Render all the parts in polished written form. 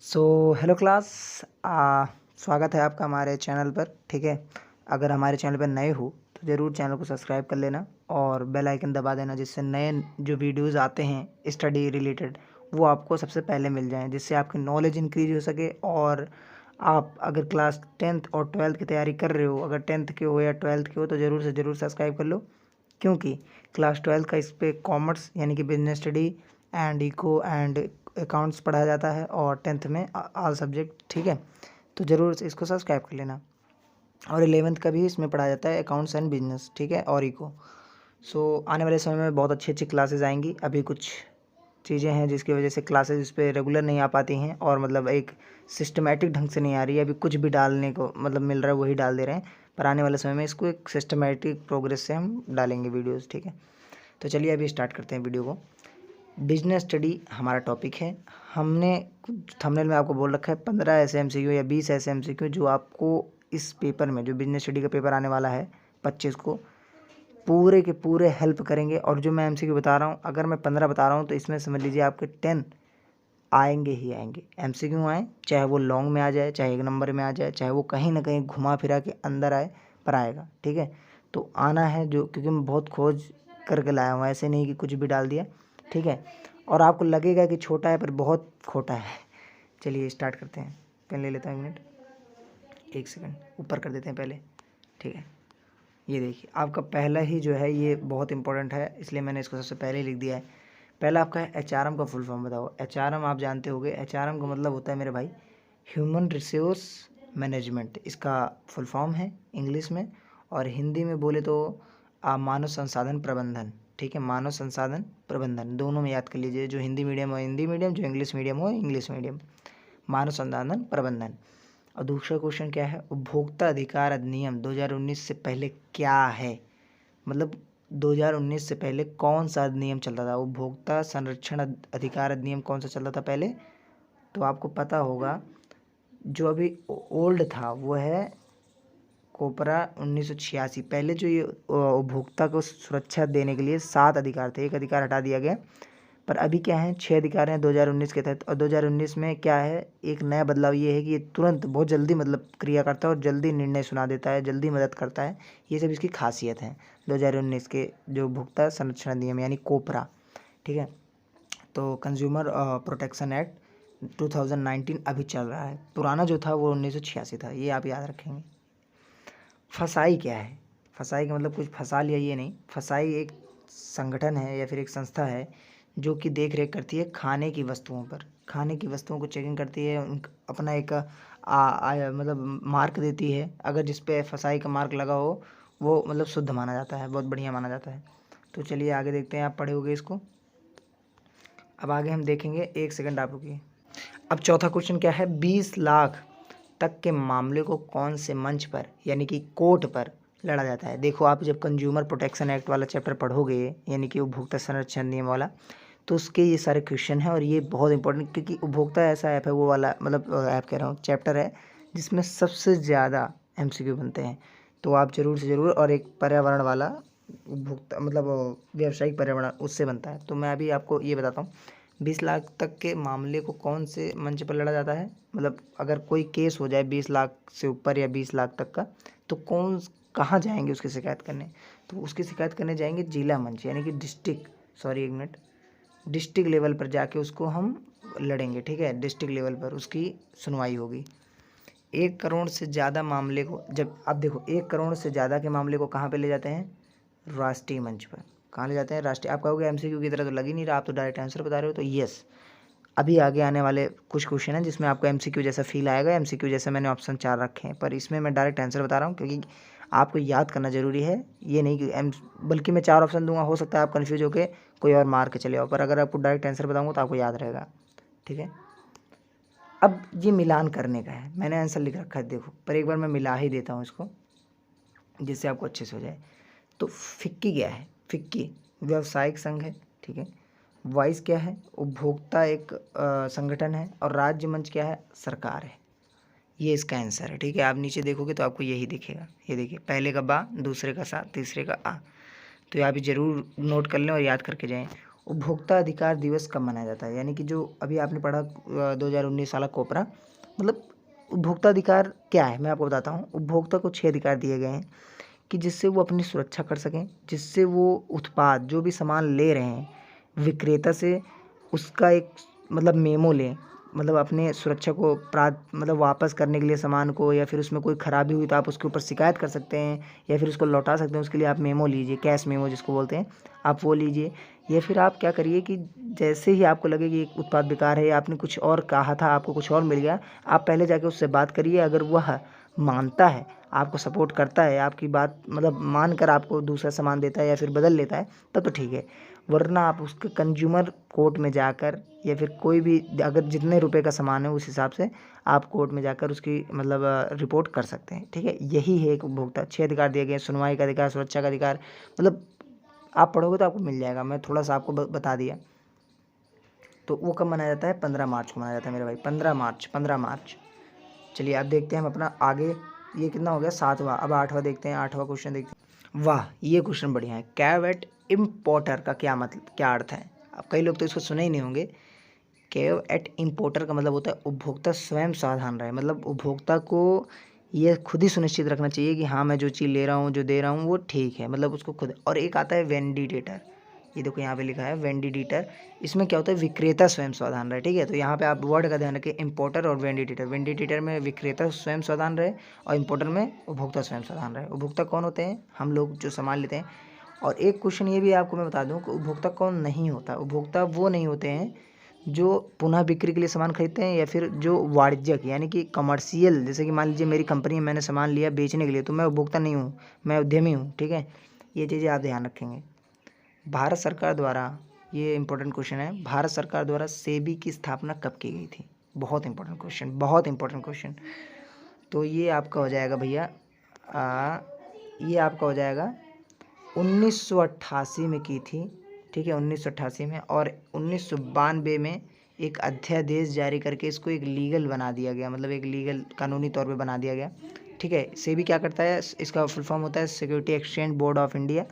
So hello class. स्वागत है आपका हमारे चैनल पर। ठीक है, अगर हमारे चैनल पर नए हो तो ज़रूर चैनल को सब्सक्राइब कर लेना और बेल आइकन दबा देना, जिससे नए जो वीडियोस आते हैं स्टडी रिलेटेड वो आपको सबसे पहले मिल जाएं, जिससे आपकी नॉलेज इंक्रीज हो सके। और आप अगर क्लास 10th और 12th की तैयारी कर रहे हो, अगर 10th के हो या 12th के हो, तो ज़रूर से ज़रूर सब्सक्राइब कर लो, क्योंकि क्लास 12th का इस पर कॉमर्स यानी कि business study and eco and accounts पढ़ाया जाता है, और 10th में ऑल सब्जेक्ट। ठीक है, तो ज़रूर से इसको सब्सक्राइब कर लेना। और 11th का भी इसमें पढ़ाया जाता है अकाउंट्स एंड बिजनेस। ठीक है, और इको। सो आने वाले समय में बहुत अच्छी अच्छी क्लासेस आएंगी। अभी कुछ चीज़ें हैं जिसकी वजह से क्लासेस इस पर रेगुलर नहीं आ पाती हैं, और मतलब एक सिस्टमेटिक ढंग से नहीं आ रही है। अभी कुछ भी डालने को मतलब मिल रहा है वही डाल दे रहे हैं, पर आने वाले समय में इसको एक सिस्टमेटिक प्रोग्रेस से हम डालेंगे वीडियोज़। ठीक है, तो चलिए अभी स्टार्ट करते हैं वीडियो को। बिजनेस स्टडी हमारा टॉपिक है। हमने थंबनेल में आपको बोल रखा है 15 ऐसे एमसीक्यू या 20 ऐसे एमसीक्यू जो आपको इस पेपर में, जो बिजनेस स्टडी का पेपर आने वाला है 25 को, पूरे के पूरे हेल्प करेंगे। और जो मैं एमसीक्यू बता रहा हूँ, अगर मैं 15 बता रहा हूँ तो इसमें समझ लीजिए आपके 10 आएंगे ही आएंगे। एमसीक्यू आए, चाहे वो लॉन्ग में आ जाए, चाहे 1 नंबर में आ जाए, चाहे वो कहीं ना कहीं घुमा फिरा के अंदर आए, पर आएगा। ठीक है, तो आना है जो, क्योंकि मैं बहुत खोज करके लाया हूँ, ऐसे नहीं कि कुछ भी डाल दिया। ठीक है, और आपको लगेगा कि छोटा है पर बहुत खोटा है। चलिए स्टार्ट करते हैं। पेन ले लेता हूँ, 1 मिनट, 1 सेकंड ऊपर कर देते हैं पहले। ठीक है, ये देखिए आपका पहला ही जो है ये बहुत इंपॉर्टेंट है, इसलिए मैंने इसको सबसे पहले ही लिख दिया है। पहला आपका है एचआरएम का फुल फॉर्म बताओ। एचआरएम आप जानते होंगे, एचआरएम का मतलब होता है मेरे भाई ह्यूमन रिसोर्स मैनेजमेंट। इसका फुल फॉर्म है इंग्लिश में, और हिंदी में बोले तो मानव संसाधन प्रबंधन। ठीक है, मानव संसाधन प्रबंधन दोनों में याद कर लीजिए, जो हिंदी मीडियम हो हिंदी मीडियम, जो इंग्लिश मीडियम हो इंग्लिश मीडियम। मानव संसाधन प्रबंधन। और दूसरा क्वेश्चन क्या है, उपभोक्ता अधिकार अधिनियम 2019 से पहले क्या है, मतलब 2019 से पहले कौन सा अधिनियम चलता था। उपभोक्ता संरक्षण अधिकार अधिनियम कौन सा चलता था पहले, तो आपको पता होगा। जो अभी ओल्ड था वो है कोपरा 1986। पहले जो ये उपभोक्ता को सुरक्षा देने के लिए 7 अधिकार थे, एक अधिकार हटा दिया गया, पर अभी क्या है 6 अधिकार हैं 2019 के तहत। और 2019 में क्या है, एक नया बदलाव ये है कि ये तुरंत बहुत जल्दी मतलब क्रिया करता है और जल्दी निर्णय सुना देता है, जल्दी मदद करता है। ये सब इसकी खासियत है 2019 के जो उपभोक्ता संरक्षण अधिनियम यानी कोपरा। ठीक है, तो कंज्यूमर प्रोटेक्शन एक्ट 2019 अभी चल रहा है। पुराना जो था वो 1986 था, ये आप याद रखेंगे। फसाई क्या है, फसाई का मतलब कुछ फंसा लिया ये नहीं। फसाई एक संगठन है या फिर एक संस्था है जो कि देख रेख करती है खाने की वस्तुओं पर। खाने की वस्तुओं को चेकिंग करती है, अपना एक मतलब मार्क देती है। अगर जिस पे फसाई का मार्क लगा हो वो मतलब शुद्ध माना जाता है, बहुत बढ़िया माना जाता है। तो चलिए आगे देखते हैं, आप पढ़े होगे इसको। अब आगे हम देखेंगे, 1 सेकंड आप रुकिए। अब चौथा क्वेश्चन क्या है, 20 लाख तक के मामले को कौन से मंच पर यानी कि कोर्ट पर लड़ा जाता है। देखो आप जब कंज्यूमर प्रोटेक्शन एक्ट वाला चैप्टर पढ़ोगे, यानी कि उपभोक्ता संरक्षण नियम वाला, तो उसके ये सारे क्वेश्चन हैं। और ये बहुत इंपॉर्टेंट, क्योंकि उपभोक्ता ऐसा ऐप है, वो वाला मतलब ऐप कह रहा हूँ, चैप्टर है जिसमें सबसे ज़्यादा एमसीक्यू बनते हैं। तो आप ज़रूर से ज़रूर, और एक पर्यावरण वाला उपभोक्ता मतलब व्यावसायिक पर्यावरण उससे बनता है। तो मैं अभी आपको ये बताता हूँ, 20 लाख तक के मामले को कौन से मंच पर लड़ा जाता है। मतलब अगर कोई केस हो जाए 20 लाख से ऊपर या 20 लाख तक का, तो कहाँ जाएंगे उसकी शिकायत करने, तो उसकी शिकायत करने जाएंगे जिला मंच यानी कि एक मिनट, डिस्ट्रिक्ट लेवल पर जाके उसको हम लड़ेंगे। ठीक है, डिस्ट्रिक्ट लेवल पर उसकी सुनवाई होगी। 1 करोड़ से ज़्यादा मामले को, जब आप देखो 1 करोड़ से ज़्यादा के मामले को कहाँ पे ले जाते हैं, राष्ट्रीय मंच पर। कहाँ ले जाते हैं, राष्ट्रीय। आप कहोगे एमसीक्यू की तरह तो लग ही नहीं रहा, आप तो डायरेक्ट आंसर बता रहे हो। तो यस, अभी आगे आने वाले कुछ क्वेश्चन हैं जिसमें आपको एमसीक्यू जैसा फील आएगा, एमसीक्यू जैसे मैंने ऑप्शन 4 रखे हैं, पर इसमें मैं डायरेक्ट आंसर बता रहा हूँ, क्योंकि आपको याद करना जरूरी है। ये नहीं कि बल्कि मैं 4 ऑप्शन दूंगा, हो सकता है आप कन्फ्यूज होकर कोई और मार के चले आओ, पर अगर आपको डायरेक्ट आंसर बताऊँगा तो आपको याद रहेगा। ठीक है, अब ये मिलान करने का है, मैंने आंसर लिख रखा है देखो, पर एक बार मैं मिला ही देता हूँ इसको जिससे आपको अच्छे से हो जाए। तो फिक्की क्या है, फिक्की व्यावसायिक संघ है। ठीक है, वाइस क्या है, उपभोक्ता एक संगठन है। और राज्य मंच क्या है, सरकार है। ये इसका आंसर है। ठीक है, आप नीचे देखोगे तो आपको यही दिखेगा। ये देखिए, पहले का बा, दूसरे का सा, तीसरे का आ। तो आप जरूर नोट कर लें और याद करके जाएं। उपभोक्ता अधिकार दिवस कब मनाया जाता है? यानी कि जो अभी आपने पढ़ा 2019 वाला कोपरा, मतलब उपभोक्ता अधिकार क्या है मैं आपको बताता हूँ। उपभोक्ता को 6 अधिकार दिए गए हैं कि जिससे वो अपनी सुरक्षा कर सकें, जिससे वो उत्पाद जो भी सामान ले रहे हैं विक्रेता से उसका एक मतलब मेमो लें, मतलब अपने सुरक्षा को मतलब वापस करने के लिए सामान को, या फिर उसमें कोई ख़राबी हुई तो आप उसके ऊपर शिकायत कर सकते हैं या फिर उसको लौटा सकते हैं। उसके लिए आप मेमो लीजिए, कैश मेमो जिसको बोलते हैं, आप वो लीजिए। या फिर आप क्या करिए कि जैसे ही आपको लगे कि एक उत्पाद बेकार है या आपने कुछ और कहा था आपको कुछ और मिल गया, आप पहले जाके उससे बात करिए। अगर वह मानता है, आपको सपोर्ट करता है, आपकी बात मतलब मान कर आपको दूसरा सामान देता है या फिर बदल लेता है, तब तो ठीक है। वरना आप उसके कंज्यूमर कोर्ट में जाकर या फिर कोई भी, अगर जितने रुपए का सामान है उस हिसाब से आप कोर्ट में जाकर उसकी मतलब रिपोर्ट कर सकते हैं। ठीक है, यही है एक उपभोक्ता। 6 अधिकार दिए गए हैं: सुनवाई का अधिकार, सुरक्षा का अधिकार। मतलब आप पढ़ोगे तो आपको मिल जाएगा, मैं थोड़ा सा आपको बता दिया। तो वो कब मनाया जाता है? 15 मार्च को मनाया जाता है मेरे भाई, 15 मार्च। चलिए आप देखते हैं हम अपना आगे। ये कितना हो गया? 7वां। अब 8वां देखते हैं। 8वां क्वेश्चन देखते हैं। वाह, ये क्वेश्चन बढ़िया है। कैव एट इम्पोर्टर का क्या मतलब, क्या अर्थ है? अब कई लोग तो इसको सुने ही नहीं होंगे। कैव एट इम्पोर्टर का मतलब होता है उपभोक्ता स्वयं सावधान रहे। मतलब उपभोक्ता को ये खुद ही सुनिश्चित रखना चाहिए कि हाँ मैं जो चीज़ ले रहा हूँ, जो दे रहा हूँ वो ठीक है, मतलब उसको खुद। और एक आता है वेंडिडेटर, ये देखो यहाँ पे लिखा है वेंडिडेटर। इसमें क्या होता है? विक्रेता स्वयं सावधान रहे। ठीक है, तो यहाँ पे आप वर्ड का ध्यान रखें, इंपोर्टर और वेंडिडेटर। वेंडिडेटर में विक्रेता स्वयं सावधान रहे और इंपोर्टर में उपभोक्ता स्वयं सावधान रहे। उपभोक्ता कौन होते हैं? हम लोग जो सामान लेते हैं। और एक क्वेश्चन ये भी आपको मैं बता दूं कि उपभोक्ता कौन नहीं होता। उपभोक्ता वो नहीं होते हैं जो पुनः बिक्री के लिए सामान खरीदते हैं या फिर जो वाणिज्यिक यानी कि कमर्शियल, जैसे कि मान लीजिए मेरी कंपनी है, मैंने सामान लिया बेचने के लिए, तो मैं उपभोक्ता नहीं हूँ, मैं उद्यमी हूँ। ठीक है, ये चीज़ें आप ध्यान रखेंगे। भारत सरकार द्वारा, ये इंपॉर्टेंट क्वेश्चन है, भारत सरकार द्वारा सेबी की स्थापना कब की गई थी? बहुत इंपॉर्टेंट क्वेश्चन, बहुत इंपॉर्टेंट क्वेश्चन। तो ये आपका हो जाएगा भैया, ये आपका हो जाएगा 1988 में की थी। ठीक है, 1988 में। और 1992 में एक अध्यादेश जारी करके इसको एक लीगल बना दिया गया, मतलब एक लीगल कानूनी तौर पे बना दिया गया। ठीक है, सेबी क्या करता है? इसका फुल फॉर्म होता है security exchange board of India,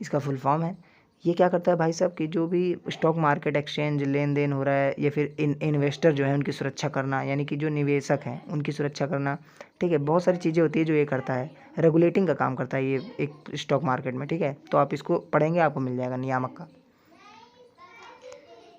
इसका फुल फॉर्म है। ये क्या करता है भाई साहब कि जो भी स्टॉक मार्केट एक्सचेंज लेन देन हो रहा है या फिर इन्वेस्टर जो है उनकी सुरक्षा करना, यानी कि जो निवेशक हैं उनकी सुरक्षा करना। ठीक है, बहुत सारी चीज़ें होती है जो ये करता है, रेगुलेटिंग का काम करता है ये एक स्टॉक मार्केट में। ठीक है, तो आप इसको पढ़ेंगे आपको मिल जाएगा, नियामक का।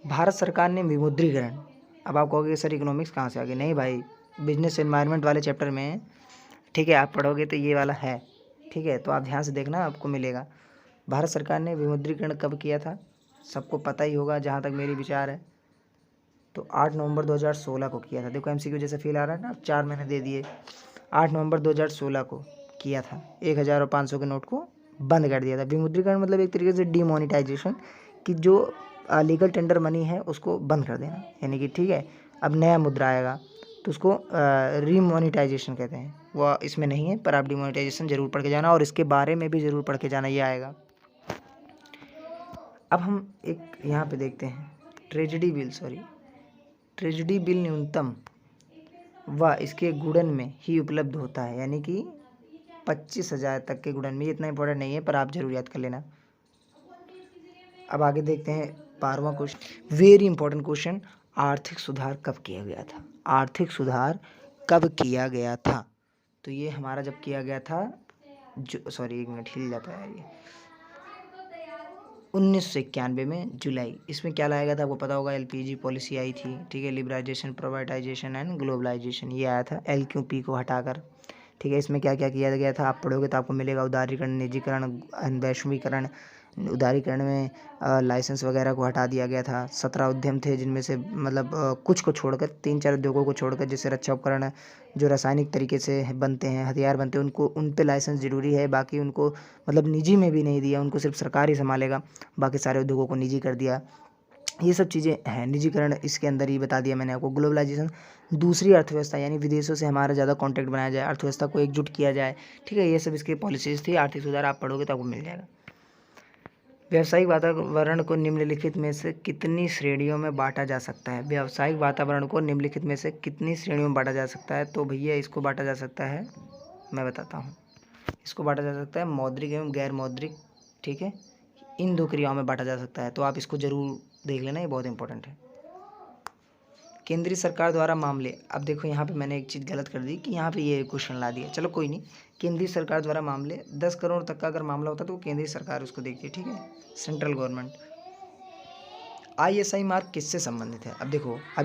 भारत सरकार ने विमुद्रीकरण, अब आप कहोगे सर इकोनॉमिक्स कहाँ से आ गई? नहीं भाई, बिजनेस एनवायरनमेंट वाले चैप्टर में। ठीक है, आप पढ़ोगे तो ये वाला है। ठीक है, तो आप ध्यान से देखना, आपको मिलेगा। भारत सरकार ने विमुद्रीकरण कब किया था? सबको पता ही होगा जहाँ तक मेरी विचार है, तो 8 नवंबर 2016 को किया था। देखो एमसीक्यू जैसे फील आ रहा है ना, 4 महीने दे दिए। 8 नवंबर 2016 को किया था। 1000 और 500 के नोट को बंद कर दिया था। विमुद्रीकरण मतलब एक तरीके से डीमोनेटाइजेशन, कि जो लीगल टेंडर मनी है उसको बंद कर देना, यानी कि ठीक है अब नया मुद्रा आएगा तो उसको रीमोनेटाइजेशन कहते हैं। वो इसमें नहीं है, पर आप डीमोनेटाइजेशन जरूर पढ़ के जाना और इसके बारे में भी ज़रूर पढ़ के जाना, ये आएगा। अब हम एक यहाँ पे देखते हैं ट्रेजडी बिल न्यूनतम व इसके गुणन में ही उपलब्ध होता है, यानी कि 25,000 तक के गुणन में। ये इतना इंपॉर्टेंट नहीं है पर आप जरूर याद कर लेना। अब आगे देखते हैं 12वां क्वेश्चन, वेरी इंपॉर्टेंट क्वेश्चन, आर्थिक सुधार कब किया गया था? आर्थिक सुधार कब किया गया था? तो ये हमारा जब किया गया था, जो सॉरी एक मिनट हिल जाता है ये, 1991 में जुलाई। इसमें क्या लाया गया था आपको पता होगा, एलपीजी पॉलिसी आई थी। ठीक है, लिबराइजेशन, प्राइवेटाइजेशन एंड ग्लोबलाइजेशन, ये आया था एलक्यूपी को हटाकर। ठीक है, इसमें क्या क्या किया गया था आप पढ़ोगे तो आपको मिलेगा। उदारीकरण, निजीकरण, वैश्वीकरण। उदारीकरण में लाइसेंस वगैरह को हटा दिया गया था। 17 उद्यम थे जिनमें से मतलब कुछ को छोड़कर, 3-4 उद्योगों को छोड़कर, जैसे रक्षा उपकरण जो रासायनिक तरीके से बनते हैं, हथियार बनते हैं, उनको उन पे लाइसेंस ज़रूरी है। बाकी उनको मतलब निजी में भी नहीं दिया, उनको सिर्फ सरकार ही संभालेगा। बाकी सारे उद्योगों को निजी कर दिया। ये सब चीज़ें हैं, निजीकरण इसके अंदर ही बता दिया मैंने आपको। ग्लोबलाइजेशन, दूसरी अर्थव्यवस्था, यानी विदेशों से हमारा ज़्यादा कॉन्टैक्ट बनाया जाए, अर्थव्यवस्था को एकजुट किया जाए। ठीक है, ये सब इसकी पॉलिसीज़ थी। आर्थिक सुधार आप पढ़ोगे तो आपको मिल जाएगा। व्यावसायिक वातावरण को निम्नलिखित में से कितनी श्रेणियों में बांटा जा सकता है? व्यावसायिक वातावरण को निम्नलिखित में से कितनी श्रेणियों में बांटा जा सकता है? तो भैया इसको बांटा जा सकता है, मैं बताता हूँ। इसको बांटा जा सकता है मौद्रिक एवं गैर मौद्रिक। ठीक है, इन दो क्रियाओं में बांटा जा सकता है। तो आप इसको जरूर देख लेना, ये बहुत इंपॉर्टेंट है। केंद्रीय सरकार द्वारा मामले, अब देखो यहाँ पे मैंने एक चीज़ गलत कर दी कि यहाँ पे ये क्वेश्चन ला दिया, चलो कोई नहीं। केंद्रीय सरकार द्वारा मामले 10 करोड़ तक का अगर मामला होता तो वो केंद्रीय सरकार उसको देखती है, ठीक है, सेंट्रल गवर्नमेंट। ISI मार्क किससे संबंधित है? अब देखो अभी